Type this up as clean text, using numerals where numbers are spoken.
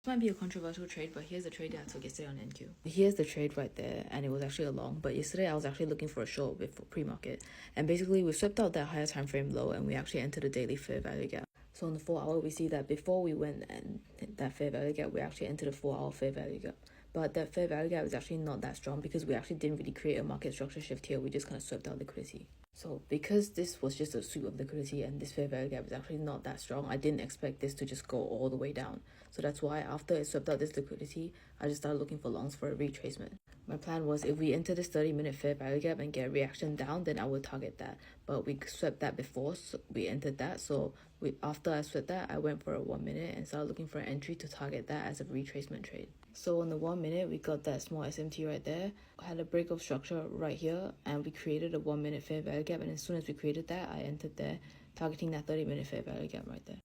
This might be a controversial trade, but here's the trade that I took yesterday on NQ. Here's the trade right there, and it was actually a long, but yesterday I was actually looking for a short before pre-market, and basically we swept out that higher time frame low and we actually entered a daily fair value gap. So on the 4 hour, we see that before we went and hit that fair value gap, we actually entered a 4 hour fair value gap. But that fair value gap is actually not that strong because we actually didn't really create a market structure shift here. We just kind of swept out liquidity. So because this was just a sweep of liquidity and this fair value gap is actually not that strong, I didn't expect this to just go all the way down. So that's why after it swept out this liquidity, I just started looking for longs for a retracement. My plan was if we enter this 30-minute fair value gap and get a reaction down, then I would target that. But we swept that before, so we entered that. So after I swept that, I went for a 1 minute and started looking for an entry to target that as a retracement trade. So on the 1 minute, we got that small SMT right there, had a break of structure right here, and we created a 1 minute fair value gap. And as soon as we created that, I entered there, targeting that 30-minute fair value gap right there.